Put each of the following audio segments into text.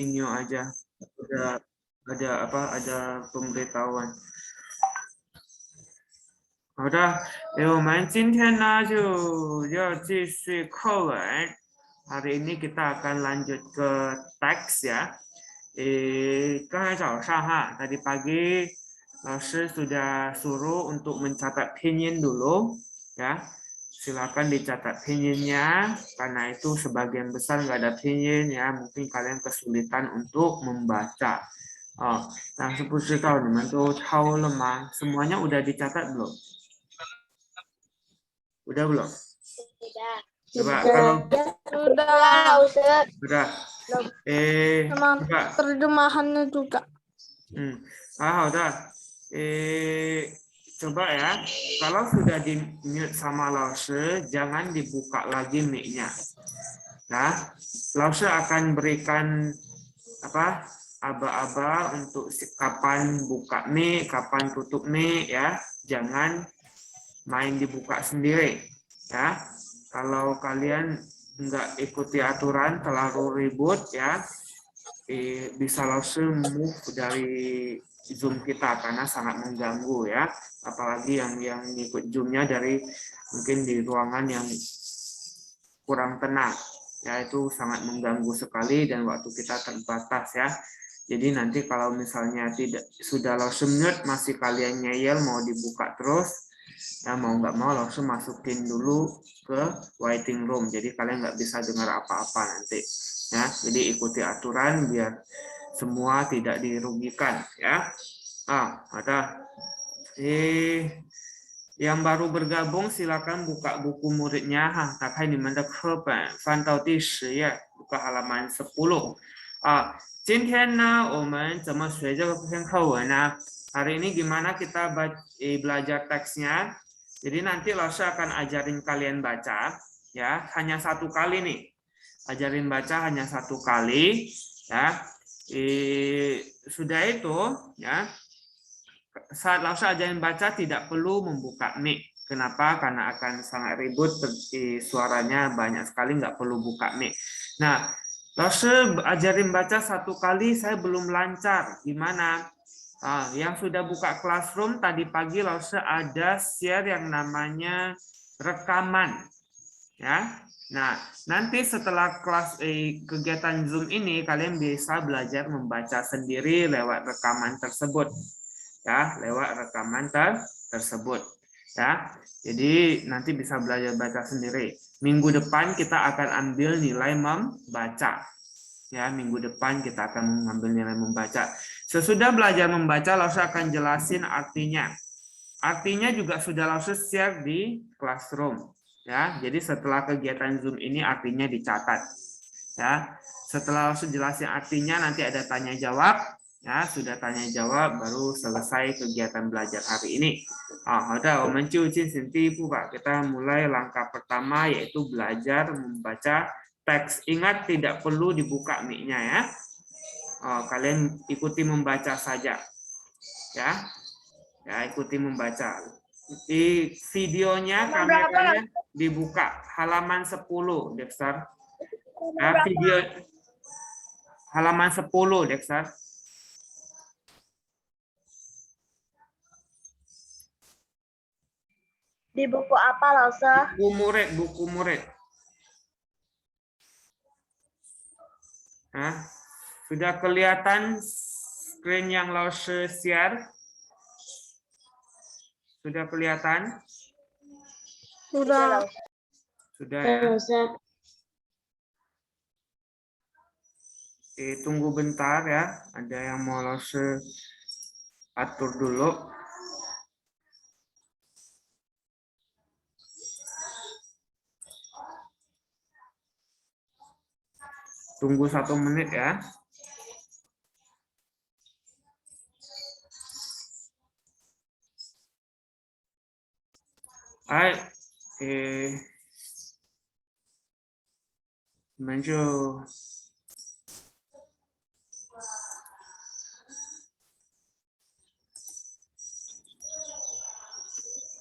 Inyo aja. Ada pemberitahuan. 好的，我们今天呢就要继续课文。Hari ini kita akan lanjut ke teks ya. 刚才早上tadi pagi 老师 sudah suruh untuk mencatat pinyin dulu ya. Silakan dicatat pinyinnya karena itu sebagian besar nggak ada pinyin ya, mungkin kalian kesulitan untuk membaca. Nah, 不知道你们都抄了吗？ semuanya udah dicatat belum? Udah belum? Sudah. Coba kalau Sudah. udah. Sama Coba. terjemahannya juga. 好的。coba ya. Kalau sudah di mute sama 老师, jangan dibuka lagi mic-nya. Nah, 老师 akan berikan aba-aba untuk kapan buka mic, kapan tutup mic ya. Jangan main dibuka sendiri ya. Kalau kalian nggak ikuti aturan terlalu ribut ya, bisa langsung move dari Zoom kita karena sangat mengganggu ya. Apalagi yang ikut Zoom-nya dari mungkin di ruangan yang kurang tenang ya, itu sangat mengganggu sekali dan waktu kita terbatas ya. Jadi nanti kalau misalnya sudah langsung mute masih kalian ngeyel mau dibuka terus ya, mau nggak mau langsung masukin dulu ke waiting room, jadi kalian nggak bisa dengar apa-apa nanti ya. Jadi ikuti aturan biar semua tidak dirugikan ya. Ada yang baru bergabung silakan buka buku muridnya. Buka halaman 10. 今天呢我们怎么学这篇课文呢？ hari ini gimana kita belajar teksnya. Jadi nanti Lausha akan ajarin kalian baca ya, hanya satu kali nih. Ajarin baca hanya satu kali ya. Sudah itu ya. Saat Lausha ajarin baca tidak perlu membuka mic. Kenapa? Karena akan sangat ribut, suaranya banyak sekali, nggak perlu buka mic. Nah, Lausha ajarin baca satu kali saya belum lancar. Gimana? Yang sudah buka classroom tadi pagi Lausha ada share yang namanya rekaman ya. Nah, nanti setelah kegiatan Zoom ini kalian bisa belajar membaca sendiri lewat rekaman tersebut ya, lewat rekaman tersebut ya. Jadi nanti bisa belajar baca sendiri. Minggu depan kita akan ambil nilai membaca ya, minggu depan kita akan mengambil nilai membaca. Sesudah belajar membaca, Lausha akan jelasin artinya. Artinya juga sudah Lausha share di classroom. Ya, jadi setelah kegiatan Zoom ini artinya dicatat. Ya, setelah Lausha jelasin artinya, nanti ada tanya jawab. Ya, sudah tanya jawab baru selesai kegiatan belajar hari ini. Kita mulai langkah pertama yaitu belajar membaca teks. Ingat tidak perlu dibuka mic-nya ya. Kalian ikuti membaca saja ya. Ya, ikuti membaca. Di videonya kameranya dibuka halaman 10, Dexter. Ya, video halaman 10, Dexter. Di buku apa, Lausha? Buku murid. Sudah kelihatan screen yang Lausha share? Sudah kelihatan? Sudah. Sudah ya. Tunggu bentar ya. Ada yang mau Lausha atur dulu. Tunggu 1 menit ya. Hai, 你们就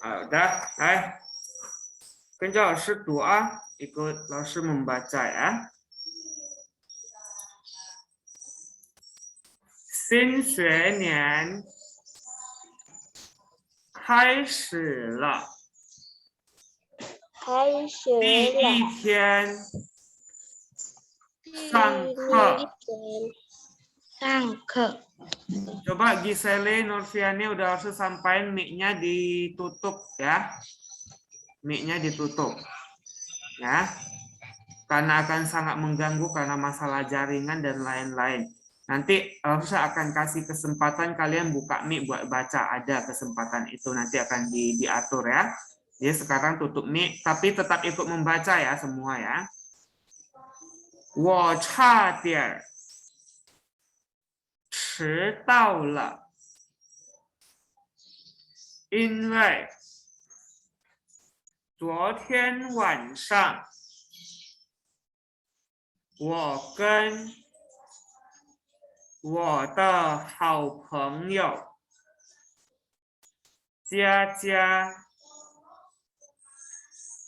udah, hai. 跟着老师读啊，ikut 老师 membaca ya. 新学年开始了，开始第一了。天上课。上课。 Coba Giselle Nurfiani udah harus sampaikan mic-nya ditutup ya. Mic-nya ditutup. Ya. Karena akan sangat mengganggu karena masalah jaringan dan lain-lain. Nanti saya akan kasih kesempatan kalian buka mic buat baca, ada kesempatan itu nanti akan diatur ya. Jadi sekarang tutup mic tapi tetap ikut membaca ya semua ya. 我差点迟到了，因为昨天晚上我跟我的好朋友佳佳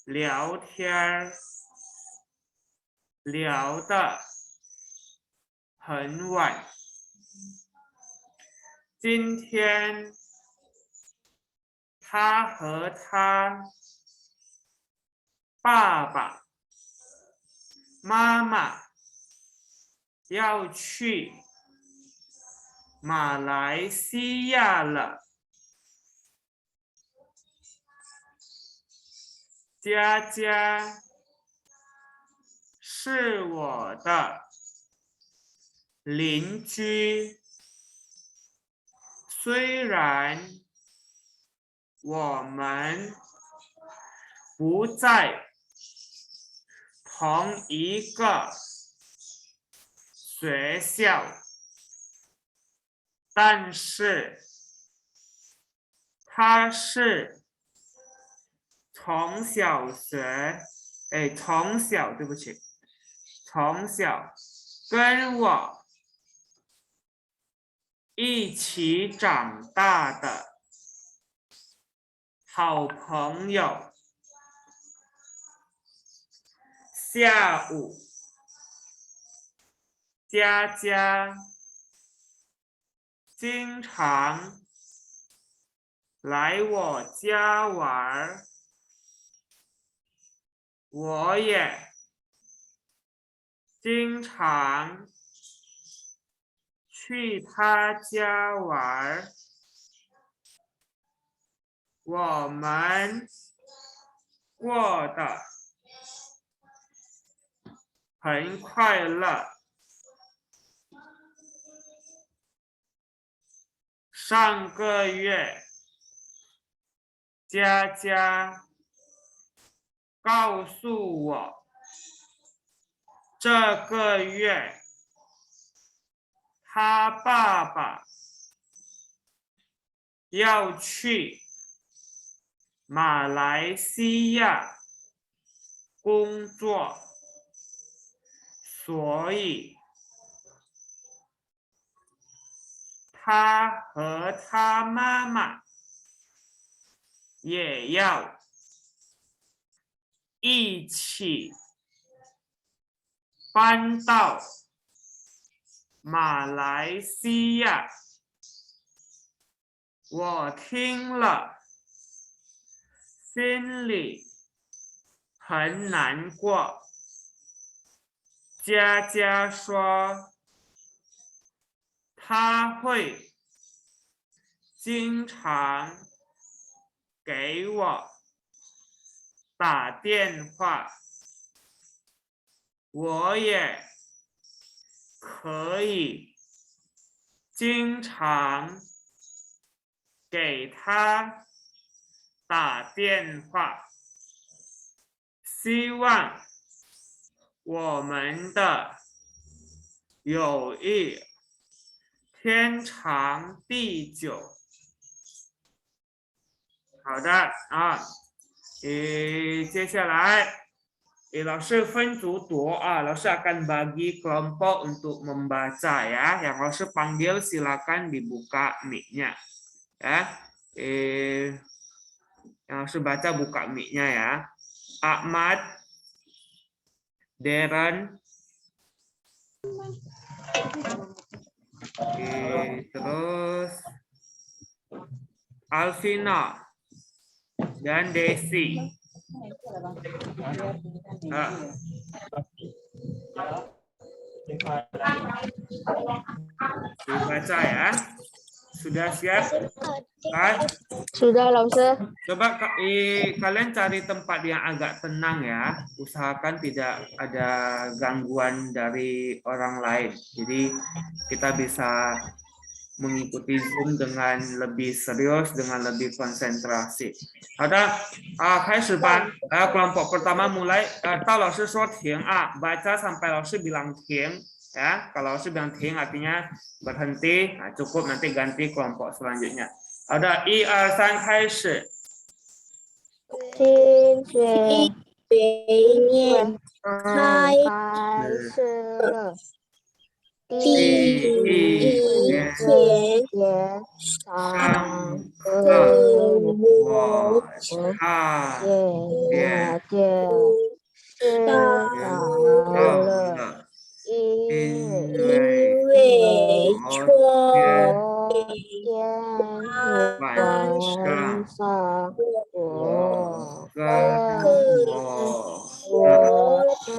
聊天，聊得很晚。今天他和他爸爸妈妈要去马来西亚了。佳佳是我的邻居，虽然我们不在同一个学校，但是他是从小跟我一起长大的好朋友。下午，佳佳经常来我家玩，我也经常去他家玩，我们过得很快乐。上个月，佳佳告诉我，这个月他爸爸要去马来西亚工作，所以他和他妈妈也要一起搬到马来西亚。我听了，心里很难过。佳佳说，她会经常给我打电话，我也可以经常给她打电话。希望我们的友谊天长地久。好的啊，接下来老师分组读啊，老师akan bagi kelompok untuk membaca ya. Yang langsung panggil silakan dibuka mic-nya ya. Yang langsung baca buka mic-nya ya. Ahmad, Darren, Alvina, dan Desi. Dibaca ya. Sudah siap? Sudah lah Ustaz. Coba kalian cari tempat yang agak tenang ya. Usahakan tidak ada gangguan dari orang lain. Jadi kita bisa mengikuti Zoom dengan lebih serius, dengan lebih konsentrasi. Ada, 开始吧. Kelompok pertama mulai. 到老师说停啊, baca sampai 老师 bilang 停. Ya, kalau 老师 bilang 停 artinya berhenti. Nah, cukup nanti ganti kelompok selanjutnya. Ada 1、2、3开始. 今天面开始了。第一天上课，我看见是到了，因为昨天晚上我跟我的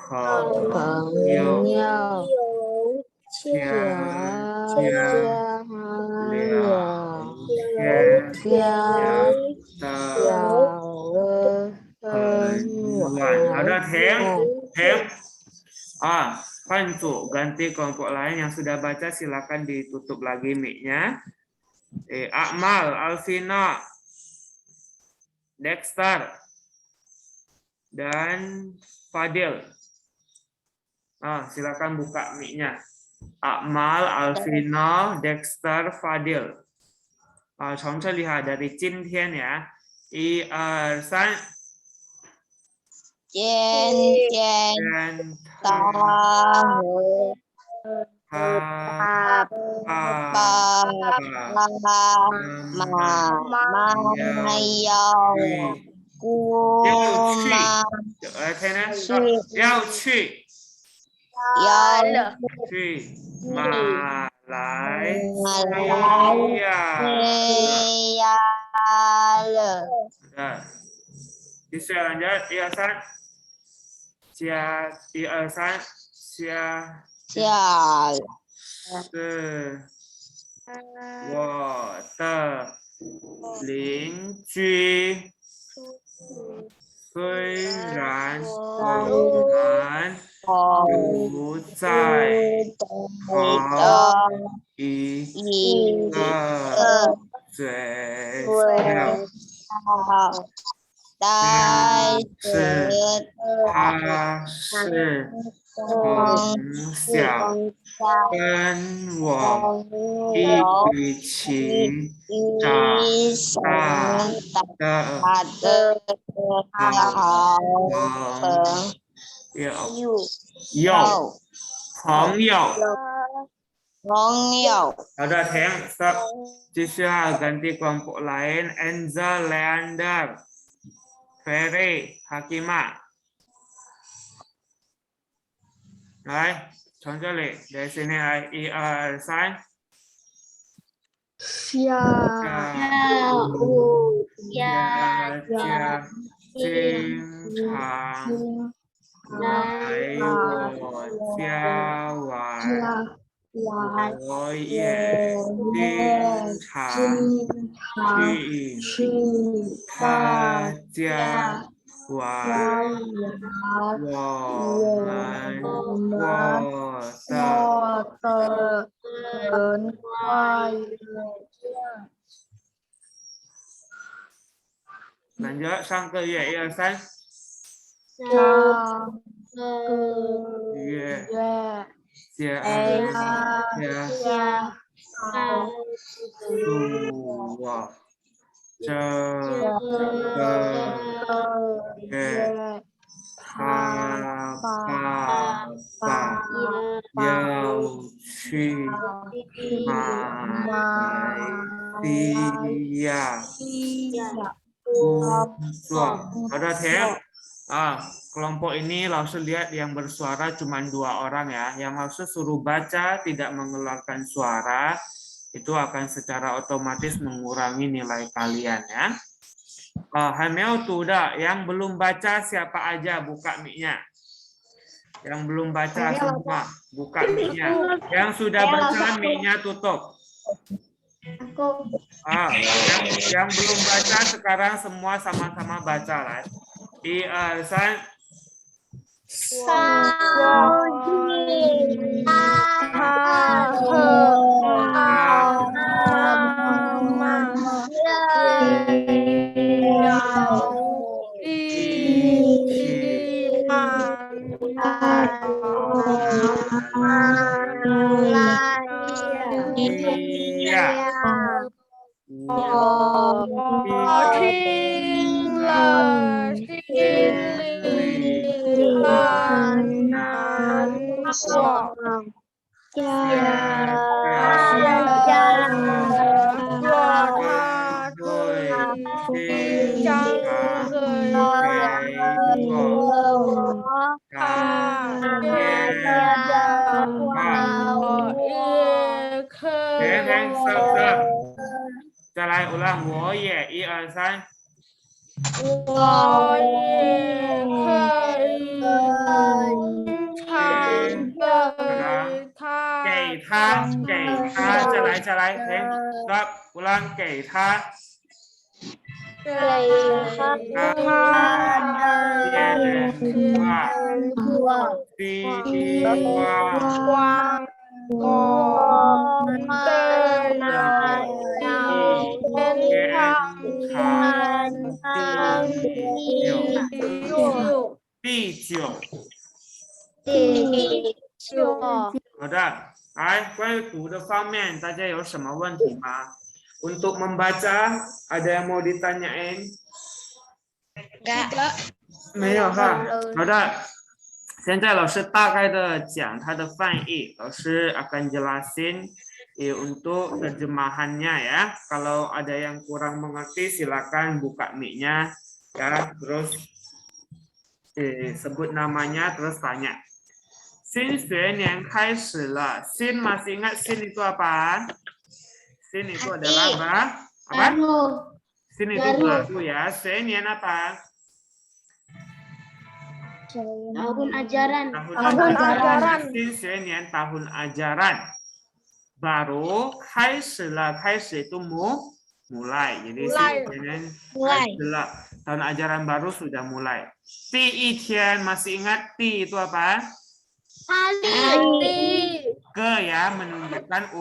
好朋友聊很晚。好的，停。Pancu, ganti kelompok lain yang sudah baca silakan ditutup lagi mic-nya. Akmal, Alvina, Dexter, dan Fadil. Silakan buka mic-nya. Akmal, Alvina, Dexter, Fadil. 从这里dari 今天ya. 1、2、3。今天爸妈要去马来西亚了。继续lanjut 1、2、3。下1、2、3，下是我的邻居，虽然我们不在同一个学校。但是他是从小跟我一起长大的好朋友。好的，停 stop. 继续ganti kelompok lain. Enza, Leander, Ferry, Hakima. 来，从这里dari sini 来，1、2、3。下午大家经常来我家玩，我也经常去他家玩，我们过得很快乐。lanjut 上个月1、2、3。上个月加入我这个月，他爸爸要去马来西亚工作。好的，停。Kelompok ini Laosu lihat yang bersuara cuma 2 orang ya. Yang Laosu suruh baca tidak mengeluarkan suara. itu akan secara otomatis mengurangi nilai kalian ya. Hamil tuda, yang belum baca siapa aja buka mic-nya. Yang belum baca semua buka mic-nya. Yang sudah baca mic-nya tutup. Yang belum baca sekarang semua sama-sama baca lah. 1, 2, 3. 再来，我也1、2、3。我也可以唱给他，再来，停，stop， ulang， 给他，给他第9。好的，来，关于读的方面，大家有什么问题吗？ Untuk membaca, ada yang mau ditanyain? Enggak. 没有哈。好的，现在老师大概的讲它的翻译，老师akan jelasin untuk terjemahannya ya. Kalau ada yang kurang mengerti, silakan buka mic-nya ya, terus sebut namanya, terus tanya. 新学年开始了，新 masih ingat sin itu apa? Sin itu adalah apa? Sin itu baru ya. Senian apa? Tahun ajaran. Sin senian tahun ajaran. Baru, 开始了，开始 itu mulai. Jadi senian tahun ajaran baru sudah mulai. 第一天 masih ingat ti itu apa? Ke ya, menunjukkan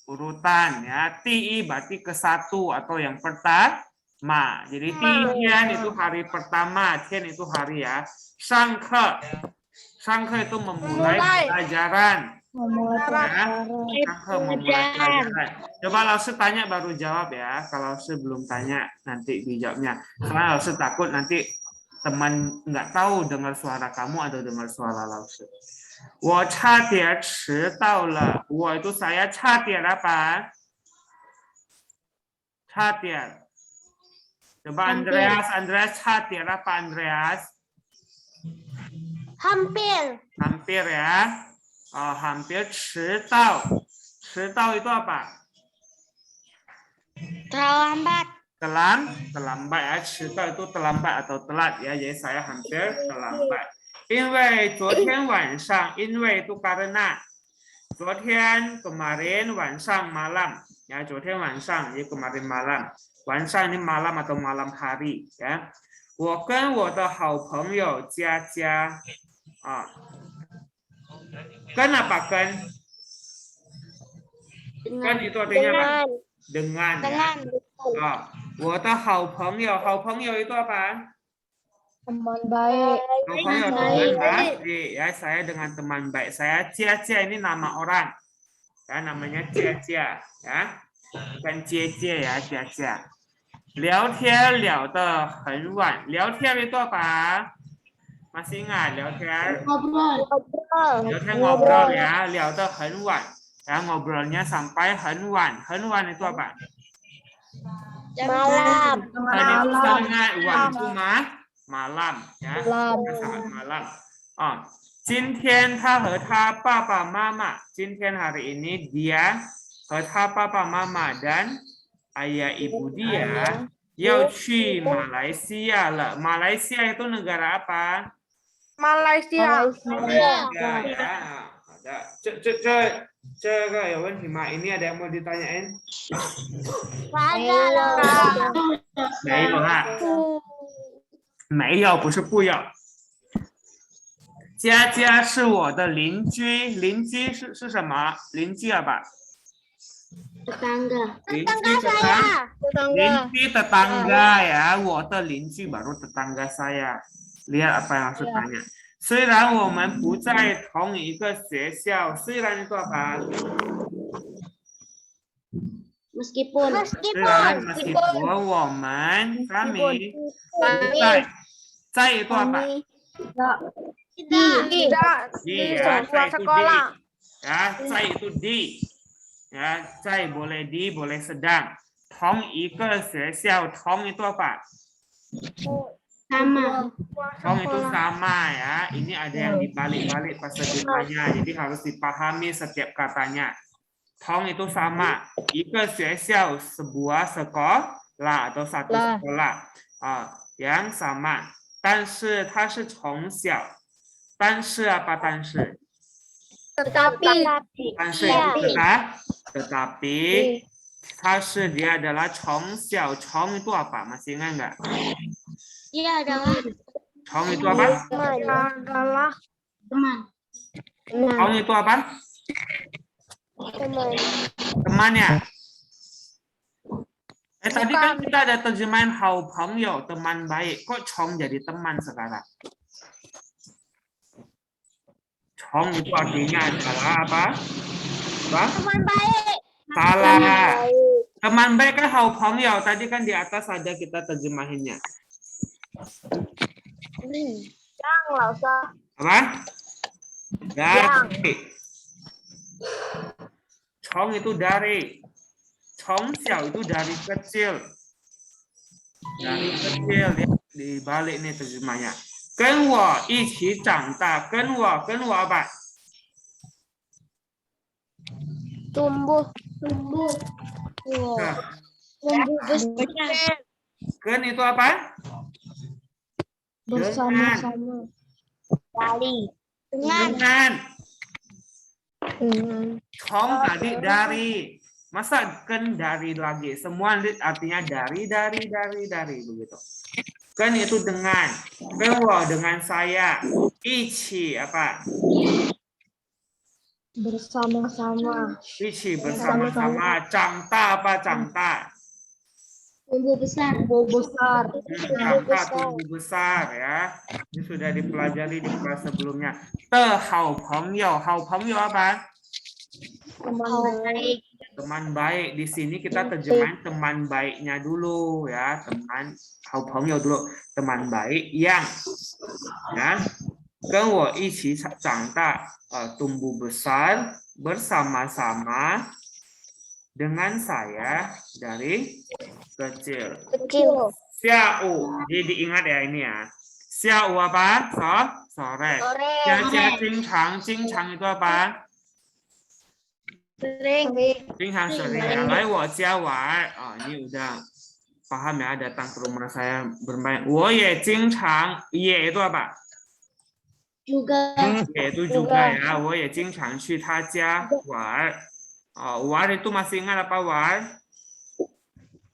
urutan ya. Ti berarti ke satu atau yang pertama. Jadi tian itu hari pertama, tian itu hari ya. Sangke itu memulai pelajaran. Sangke memulai pelajaran. Coba Laosu tanya baru jawab ya. Kalau Laosu belum tanya nanti dijawabnya. Karena Laosu takut nanti teman nggak tahu dengar suara kamu atau dengar suara Laosu. 我差点迟到了。我 itu saya 差点 apa? 差点。Coba Andreas 差点 apa Andreas? Hampir ya. Hampir 迟到。迟到 itu apa? Terlambat ya. 迟到 itu terlambat atau telat ya. Jadi saya hampir terlambat. 因为昨天晚上，因为 itu karena 昨天 kemarin 晚上 malam ya, 昨天晚上 jadi kemarin malam, 晚上 ini malam atau malam hari ya. 我跟我的好朋友佳佳跟 apa跟 itu artinya apa? Dengan ya. 我的好朋友 itu apa? Teman baik. Teman baik ya, saya dengan teman baik saya. Cia ini nama orang ya, namanya Cia ya, bukan Cie ya, Cia. 聊天聊得很晚。聊天 itu apa? Masih ingat 聊天 ngobrol ya, 聊得很晚 ya, ngobrolnya sampai 很晚。很晚 itu apa? Malam. Wan itu malam ya, sangat malam. 今天他和他爸爸妈妈 今天 hari ini dia 和他爸爸妈妈 dan ayah ibu dia 要去马来西亚了。马来西亚 itu negara apa? Malaysia. Malaysia ya. Ada. 这个有问题吗？ ini ada yang mau ditanyain? 没有啊。没有，不是不有。佳佳是我的邻居，邻居是什么？邻居啊吧？ Tetangga. 邻居tetangga ya， 我的邻居 baru tetangga saya。lihat apa yang harus tanya。虽然我们不在同一个学校，虽然 itu apa？ Meskipun 我们 kami 在 itu apa？ Tidak. sekolah. Ya, 在 itu di. Ya, 在 boleh di, boleh sedang. 同一个学校，同 itu apa? Sama. 同 itu sama ya. Ini ada yang dibalik-balik pas ditanya. Jadi harus dipahami setiap katanya. 同 itu sama. 一个学校 sebuah sekolah atau satu sekolah. Yang sama. 但是它是从小。但是 apa 但是？ tetapi 它是 dia adalah 从小 从 itu apa? Masih ingat nggak? Iya adalah 从 itu apa? teman. 从 itu apa? Teman ya? Tadi kan kita ada terjemahan 好朋友 teman baik. Kok 从 jadi teman sekarang? 从 itu artinya adalah apa? Teman baik. Salah. Teman baik kan 好朋友. Tadi kan di atas ada kita terjemahinnya. Yang lah usah. Apa? Dari. 从 itu dari. 从小 itu dari kecil. Dari kecil di balik nih terjemahnya. 跟我一起长大，跟我 apa? Tumbuh. Nah, Tumbuh besar. 跟 itu apa? Bersama-sama. Dengan. 从 tadi dari. Masa ken dari lagi? Semua artinya dari begitu. Ken itu dengan. Kenwo dengan saya. Ichi apa? Bersama-sama. Ichi bersama-sama. Cangta apa cangta? Tumbuh besar. Cangta tumbuh besar ya. Ini sudah dipelajari di kelas sebelumnya. Hao pengyo apa? Teman baik. Di sini kita terjemahin teman baiknya dulu ya, teman 好朋友 dulu, teman baik yang ya 跟我一起长大 tumbuh besar bersama-sama dengan saya dari kecil. Xiao, jadi diingat ya ini ya. Xiao apa? Sore. Jia jing chang itu apa? Sering. sering ya. 来我家玩 ini udah paham ya, datang ke rumah saya bermain. 我也经常 也 itu apa? Juga. 也 itu juga ya. 我也经常去他家玩. War itu masih ingat apa war?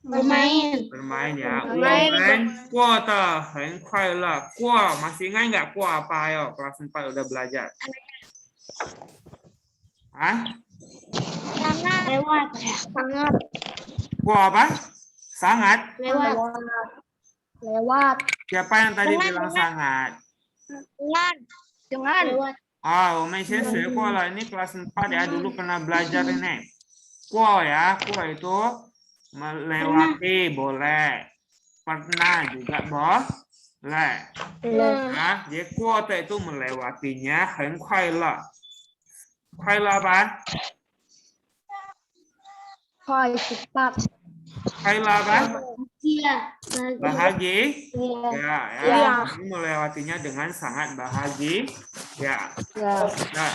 Bermain ya. 我们过得很快乐. 过 masih ingat nggak? 过 apa? Ayo, kelas 4 udah belajar. Lewat. Sangat. 过 apa? Sangat. Lewat. Siapa yang tadi bilang sangat? Dengan. Lewat. 我们以前学过了. Ini kelas 4 ya, dulu pernah belajar ini. 过 ya, 过 itu melewati, boleh. Pernah juga boleh. Nah, jadi 过 itu melewatinya, 很快乐. 快乐apa? Cepat. 快乐apa? Bahagia. Ya. Ini melewatinya dengan sangat bahagia. Ya. Nah,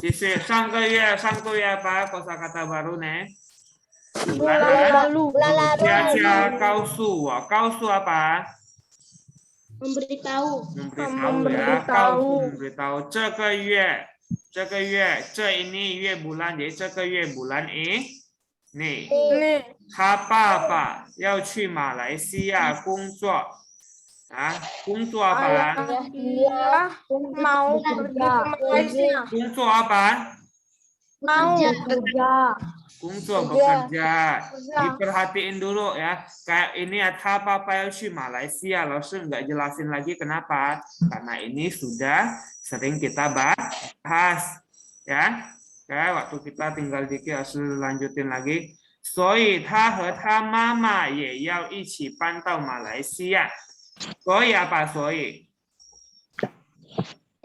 继续，上个月apa kosakata baru nih? Bulan lalu. Jia告诉apa? Memberitahu. Memberitahu 这个月这 ini 月 bulan jadi 这个月 bulan ini 他爸爸要去马来西亚工作工作apa? Dia mau kerja.工作apa? Mau kerja. bekerja. Diperhatiin dulu ya. Kayak ini ya, ta papa去马来西亚 老师nggak jelasin lagi kenapa? Karena ini sudah sering kita bahas ya. Kayak waktu kita tinggal dikit harus lanjutin lagi. 所以他和他妈妈也要一起搬到马来西亚。所以apa? 所以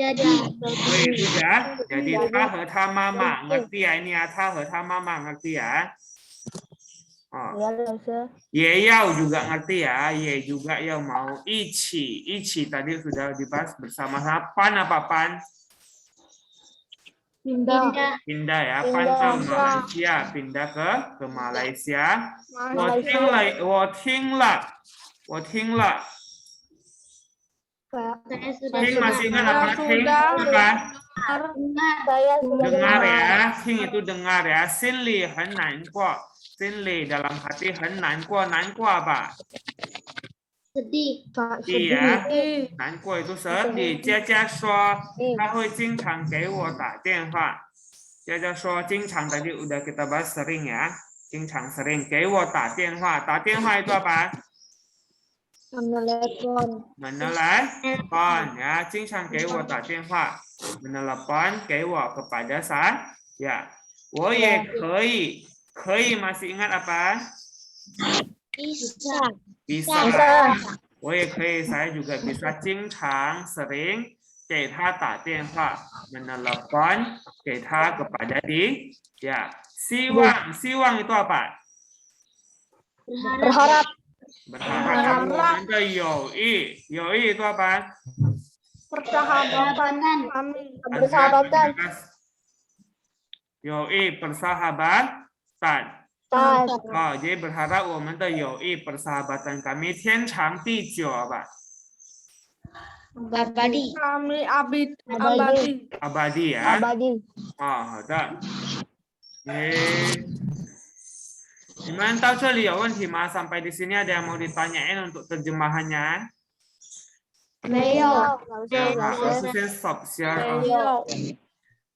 sudah. Jadi ta和他妈妈 ngerti ya ini ya, ta和他妈妈 ngerti ya. Ye yao juga ngerti ya, ye juga yao mau ichi tadi sudah dibahas bersama-sama. Pan apa pan? Pindah ya, pan ke Malaysia, pindah ke Malaysia. 我听了 Ting masih ingat apa? Ting apa? Dengar ya. Ting itu dengar ya. Sinli 很难过. Sinli dalam hati 很难过. 难过 apa? Sedih. Ya. 难过 itu sedih. 佳佳说他会经常给我打电话. 佳佳说经常 tadi udah kita bahas sering ya. 经常 sering 给我打电话. 打电话 itu apa? Menelepon ya, 经常给我打电话 menelepon 给我 kepada saya. 我也可以 masih ingat apa? Bisa. 我也可以 saya juga bisa 经常 sering 给他打电话 menelepon 给他 kepada dia. 希望 itu apa? Berharap. Berharap我们的友谊 itu apa? Persahabatan. Yoi persahabatan. Jadi berharap 我们的友谊 persahabatan kami 天长地久 apa? Abadi ya.好的。你们到这里有问题吗？ Sampai di sini ada yang mau ditanyain untuk terjemahannya? 没有。 Langsung stop share.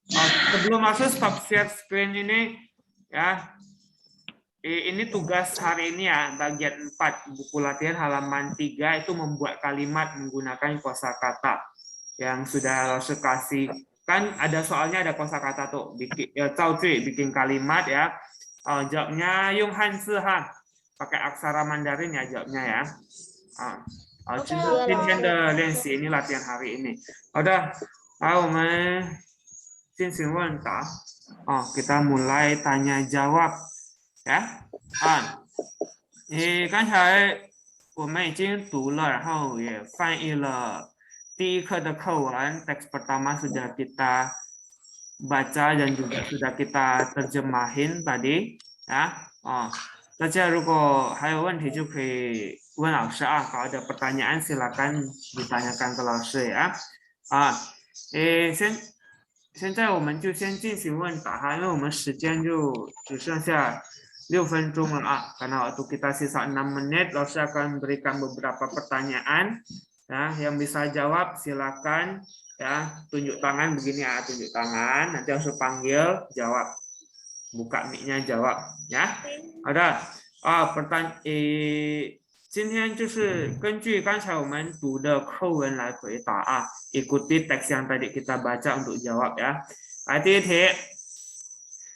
Sebelum masuk stop share screen ini ya. Ini tugas hari ini ya, bagian 4 buku latihan halaman 3 itu membuat kalimat menggunakan kosakata yang sudah Langsung kasih. Kan ada soalnya ada kosakata tuh, bikin kalimat ya. Jawabnya yung hanzi ha, pakai aksara Mandarin ya jawabnya ya. Ini latihan hari ini. Udah, kita mulai tanya jawab ya. 刚才我们已经读了，然后也翻译了第一课的课文 teks pertama sudah kita baca dan juga sudah kita terjemahin tadi ya. 大家如果还有问题就可以问老师啊， kalau ada pertanyaan silakan ditanyakan ke 老师呀。现在我们就先进行问答哈，因为我们时间就只剩下6 分钟了karena waktu kita sisa 6 menit, Langsung akan berikan beberapa pertanyaan ya, yang bisa jawab silakan ya, tunjuk tangan begini ya, tunjuk tangan, nanti langsung panggil jawab, buka mic-nya jawab ya. Ada pertanyaan 今天就是根据刚才我们读的课文来回答ikuti teks yang tadi kita baca untuk jawab ya. 第一题，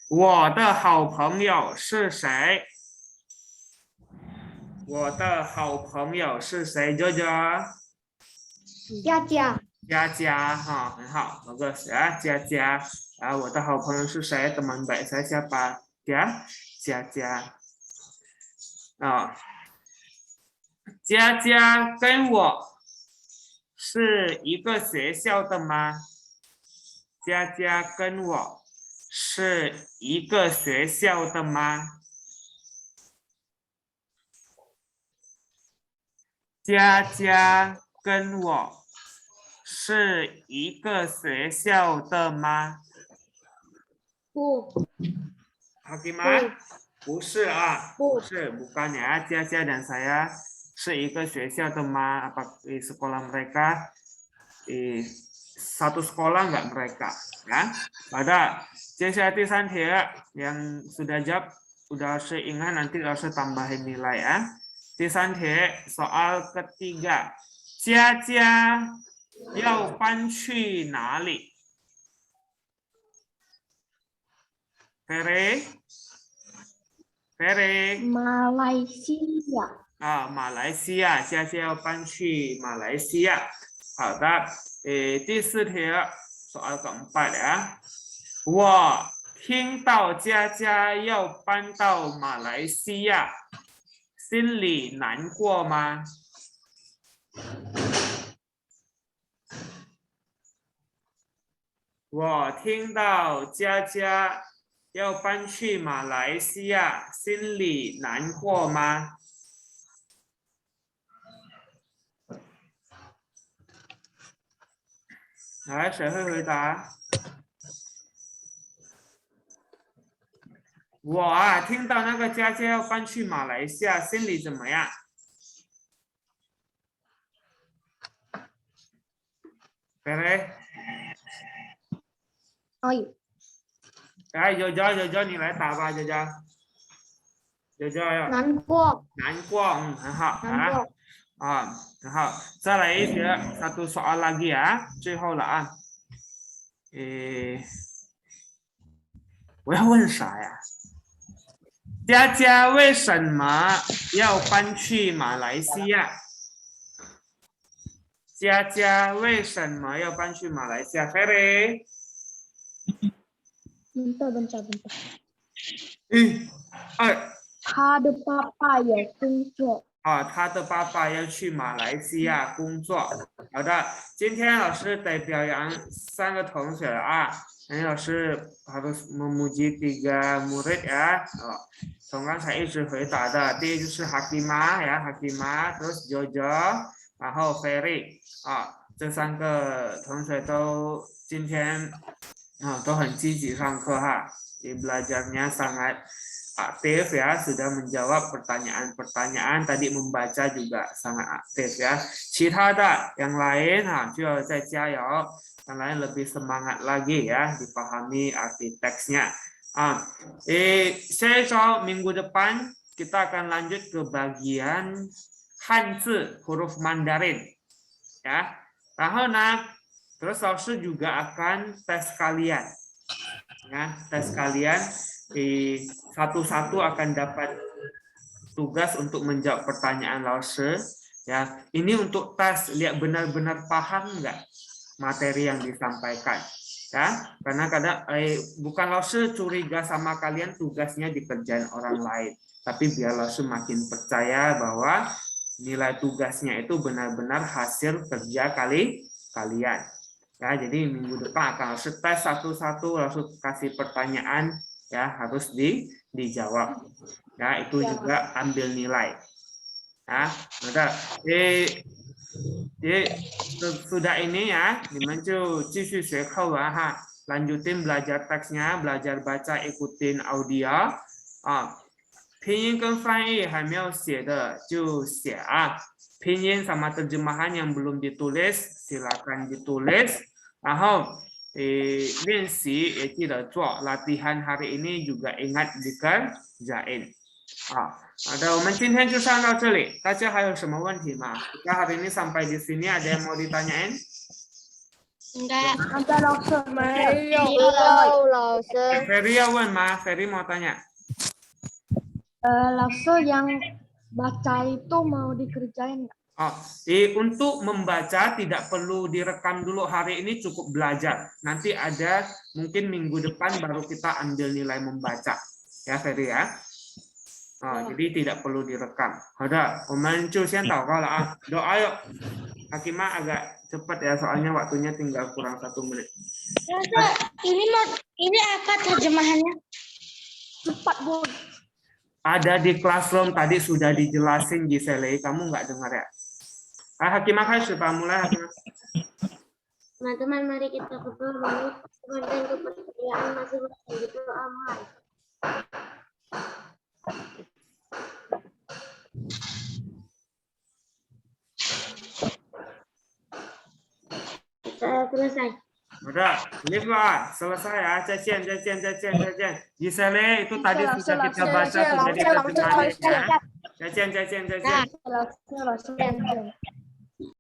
我的好朋友是谁？我的好朋友是谁？ Jojo？ 佳佳。 佳佳哈，很好，bagus ya， 佳佳。我的好朋友是谁？ Teman baik saya siapa？ 佳佳。佳佳跟我是一个学校的吗？佳佳跟我是一个学校的吗？佳佳跟我是一个学校的吗？不 Hakimah? Bukan ah. Bu. Bukan ya. Cia dan saya 是一个学校的吗? Apa di sekolah mereka? Di satu sekolah enggak mereka? Ya. Pada 接下来第三题 yang sudah jawab udah ingat nanti harus tambahin nilai ya. 第三题 soal ketiga. 佳佳要搬去哪里？Ferry? Malaysia. 马来西亚，佳佳要搬去马来西亚。好的，第四题 soal keempat ya. 我听到佳佳要搬到马来西亚，心里难过吗？我听到佳佳要搬去马来西亚，心里难过吗？来，谁会回答？我啊，听到那个佳佳要搬去马来西亚，心里怎么样？菲菲，来，Jojo，你来答吧，Jojo，难过。难过，很好难过。很好，再来一题，satu soal lagi ya，最后了啊。我要问啥呀？佳佳为什么要搬去马来西亚？佳佳为什么要搬去马来西亚 ？Ferry？ bentar. 他的爸爸有工作。他的爸爸要去马来西亚工作。好的，今天老师得表扬3个同学啊。Ini 老师 harus memuji 3 murid ya. 从刚才一直回答的，第一就是Hakimah ya, Hakimah, terus Jojo, 然后 Ferry 这3个同学都今天都很积极上课哈. Belajarnya sangat aktif ya, sudah menjawab pertanyaan-pertanyaan, tadi membaca juga sangat aktif ya. 其他的 yang lain 就要再加油， yang lain lebih semangat lagi ya, dipahami arti teksnya. Saya minggu depan kita akan lanjut ke bagian Hanzi, huruf Mandarin ya. 然后呢 terus 老师 juga akan tes kalian ya, tes kalian satu-satu akan dapat tugas untuk menjawab pertanyaan Laoshi ya. Ini untuk tes, lihat benar-benar paham enggak materi yang disampaikan ya, karena kadang bukan Laoshi curiga sama kalian tugasnya dikerjain orang lain, tapi biar Laoshi makin percaya bahwa nilai tugasnya itu benar-benar hasil kerja kalian ya. Jadi minggu depan akan Laoshi tes satu-satu, Laoshi kasih pertanyaan ya, harus dijawab ya, itu juga ambil nilai ya. Maka sudah ini ya, dimencu 继续学课文哈, lanjutin belajar teksnya, belajar baca, ikutin audio 拼音跟翻译还没有写的就写啊, 拼音 sama terjemahan yang belum ditulis silakan ditulis, 然后练习也记得做, latihan hari ini juga ingat dikerjain. 好的，我们今天就上到这里，大家还有什么问题吗？ Kita hari ini sampai di sini, ada yang mau ditanyain? Enggak. Ada Laoshi. Ferry 要问吗？ Ferry mau tanya. Laoshi yang baca itu mau dikerjain nggak? Untuk membaca tidak perlu direkam dulu hari ini, cukup belajar. Nanti ada mungkin minggu depan baru kita ambil nilai membaca. Ya Ferry ya. Jadi tidak perlu direkam. Udah, 我们就先祷告了啊. Doa yuk. Hakimah agak cepat ya, soalnya waktunya tinggal kurang 1 menit. Ini apa terjemahannya? Cepat, Bun. Ada di classroom tadi sudah dijelasin Gisele, kamu nggak dengar ya? Hakimah sudah mulai Hakimah. Teman-teman, mari kita berdoa dan kepercayaan masing-masing gitu amal. Selesai. Udah, Liva, selesai ya. Cecen. Gisele itu tadi sudah kita baca sudah diterjemahin ya. Cecen. Selesai.